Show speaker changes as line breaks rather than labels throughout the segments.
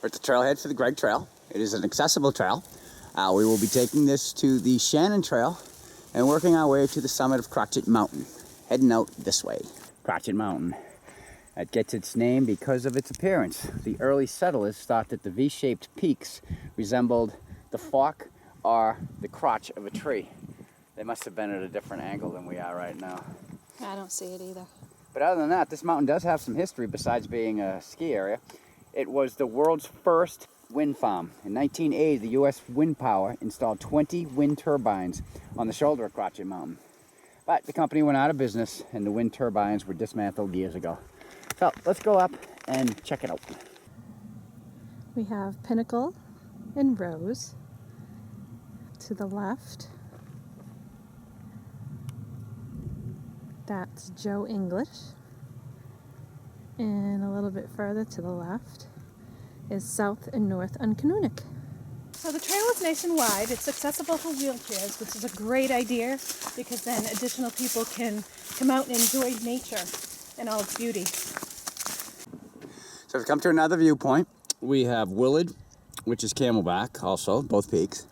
We're at the trailhead for the Gregg Trail. It is an accessible trail. We will be taking this to the Shannon Trail and working our way to the summit of Crotched Mountain. Heading out this way. Crotched Mountain. It gets its name because of its appearance. The early settlers thought that the V-shaped peaks resembled the fork or the crotch of a tree. They must have been at a different angle than we are right now.
I don't see it either.
But other than that, this mountain does have some history besides being a ski area. It was the world's first wind farm. In 1980, the U.S. Wind Power installed 20 wind turbines on the shoulder of Crotched Mountain. But the company went out of business and the wind turbines were dismantled years ago. So let's go up and check it out.
We have Pinnacle and Rose to the left. That's Joe English. And a little bit further to the left is South and North Uncanunic. So the trail is nice and wide. It's accessible for wheelchairs, which is a great idea because then additional people can come out and enjoy nature and all its beauty.
So we've come to another viewpoint. We have Willard, which is Camelback also, both peaks.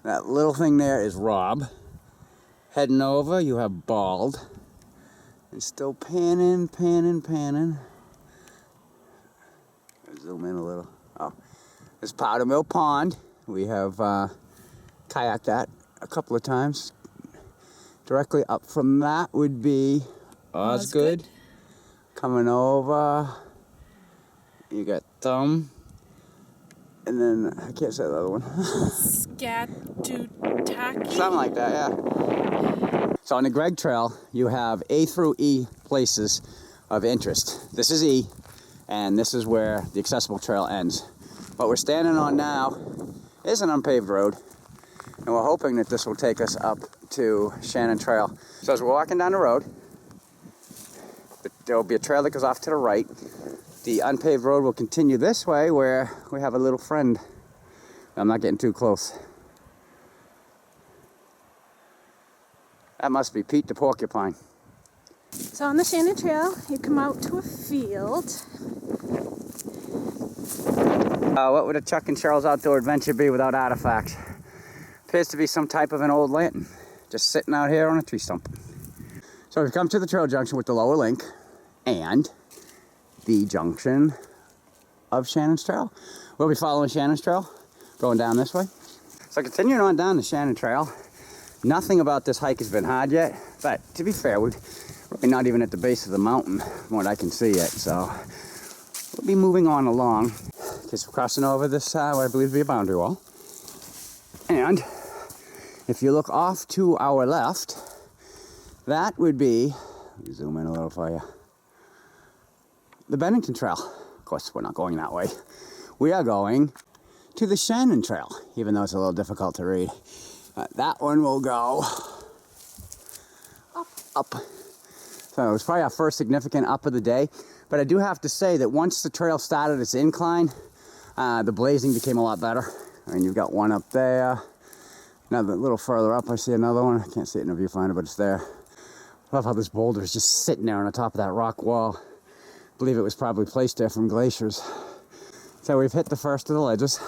That little thing there is Robb. Heading over, you have Bald. And still panning. Zoom in a little. Oh, there's Powder Mill Pond. We have kayaked that a couple of times. Directly up from that would be Osgood. Coming over, you got Thumb. And then, I can't say the other one.
Scatutaki?
Something like that, yeah. So on the Gregg Trail, you have A through E places of interest. This is E, and this is where the accessible trail ends. What we're standing on now is an unpaved road, and we're hoping that this will take us up to Shannon Trail. So as we're walking down the road, there will be a trail that goes off to the right. The unpaved road will continue this way where we have a little friend. I'm not getting too close. That must be Pete the Porcupine.
So on the Shannon Trail, you come out to a field.
What would a Chuck and Cheryl's Outdoor Adventure be without artifacts? Appears to be some type of an old lantern, just sitting out here on a tree stump. So we've come to the trail junction with the lower link and the junction of Shannon's Trail. We'll be following Shannon's Trail, going down this way. So continuing on down the Shannon Trail, nothing about this hike has been hard yet, but to be fair, we're really not even at the base of the mountain from what I can see yet, so we'll be moving on along. Because we're crossing over this, what I believe to be a boundary wall. And if you look off to our left, that would be, let me zoom in a little for you, the Bennington Trail. Of course, we're not going that way. We are going to the Shannon Trail, even though it's a little difficult to read. That one will go up. So it was probably our first significant up of the day. But I do have to say that once the trail started its incline, the blazing became a lot better. I mean, you've got one up there. Another a little further up, I see another one. I can't see it in a viewfinder, but it's there. I love how this boulder is just sitting there on the top of that rock wall. I believe it was probably placed there from glaciers. So we've hit the first of the ledges,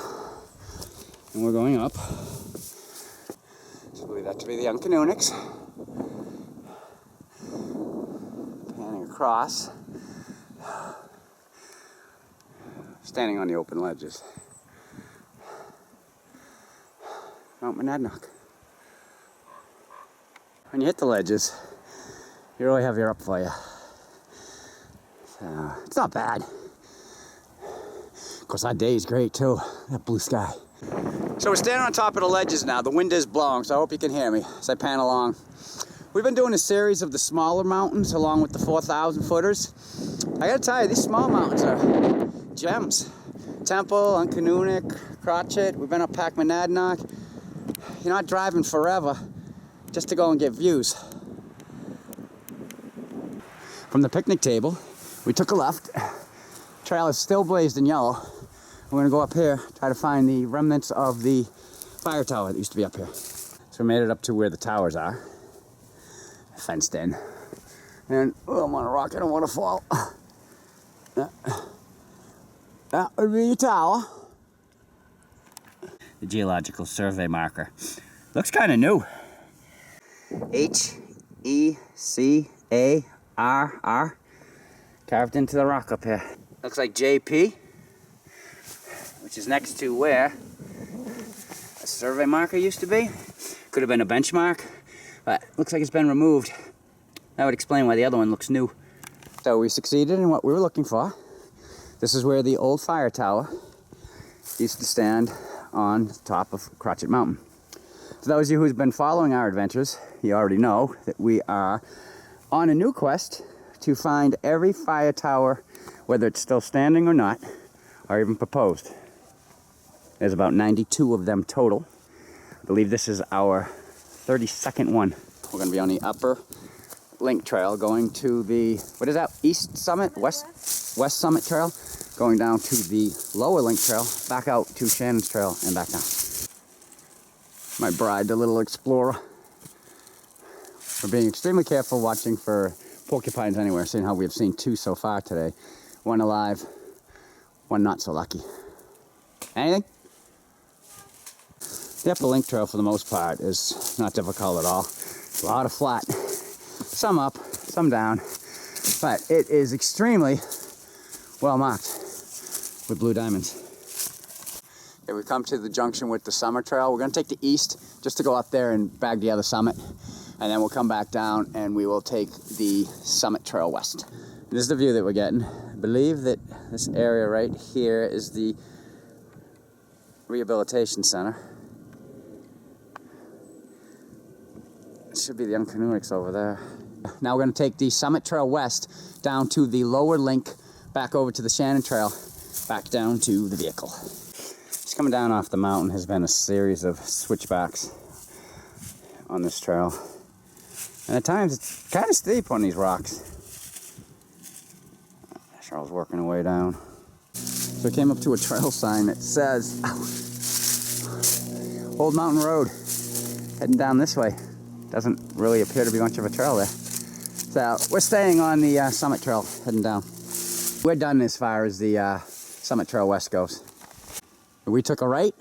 and we're going up. So I believe that to be the Uncanunics. Panning across. Standing on the open ledges. Mount Monadnock. When you hit the ledges, you really have your up for you. So, it's not bad. Of course, that day is great too. That blue sky. So we're standing on top of the ledges now. The wind is blowing, so I hope you can hear me as I pan along. We've been doing a series of the smaller mountains along with the 4,000 footers. I gotta tell you, these small mountains are gems. Temple, Uncanunic, Crotched. We've been up Pack Monadnock. You're not driving forever just to go and get views. From the picnic table, we took a left. Trail is still blazed in yellow. We're gonna go up here, try to find the remnants of the fire tower that used to be up here. So we made it up to where the towers are. Fenced in. And, oh, I'm on a rock, I don't want to fall. That would be your tower. the Geological Survey marker. Looks kind of new. H-E-C-A-R-R. Carved into the rock up here. Looks like JP, which is next to where a survey marker used to be. Could have been a benchmark, but looks like it's been removed. That would explain why the other one looks new. So we succeeded in what we were looking for. This is where the old fire tower used to stand on top of Crotched Mountain. For those of you who's been following our adventures, you already know that we are on a new quest to find every fire tower, whether it's still standing or not, or even proposed. There's about 92 of them total. I believe this is our 32nd one. We're going to be on the upper link trail going to the, what is that, east summit, west summit trail, going down to the lower link trail, back out to Shannon's Trail and back down. My bride, the little explorer. We're being extremely careful watching for porcupines anywhere, seeing how we've seen 2 so far today. 1 alive, 1 not so lucky. Anything? The upper link trail for the most part is not difficult at all. A lot of flat, some up, some down, but it is extremely well marked with blue diamonds. Okay, we've come to the junction with the Summit Trail. We're going to take the east just to go up there and bag the other summit, and then we'll come back down and we will take the Summit Trail west. This is the view that we're getting. I believe that this area right here is the rehabilitation center. It should be the Uncanunics over there. Now we're going to take the Summit Trail west down to the lower link, back over to the Shannon Trail, back down to the vehicle. Just coming down off the mountain has been a series of switchbacks on this trail. And at times it's kind of steep on these rocks. Charles working her way down. So we came up to a trail sign that says, Old Mountain Road, heading down this way. Doesn't really appear to be much of a trail there. So we're staying on the Summit Trail, heading down. We're done as far as the Summit Trail west goes. We took a right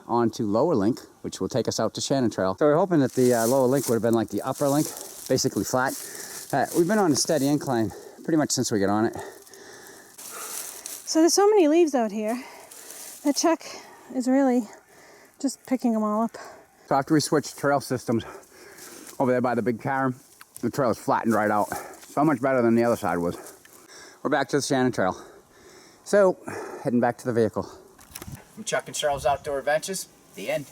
onto Lower Link, which will take us out to Shannon Trail. So we're hoping that the Lower Link would have been like the upper link, basically flat. We've been on a steady incline pretty much since we got on it.
So there's so many leaves out here that Chuck is really just picking them all up.
So after we switched trail systems over there by the big cairn, the trail is flattened right out. So much better than the other side was. We're back to the Shannon Trail. So, heading back to the vehicle. From Chuck and Charles Outdoor Adventures, the end.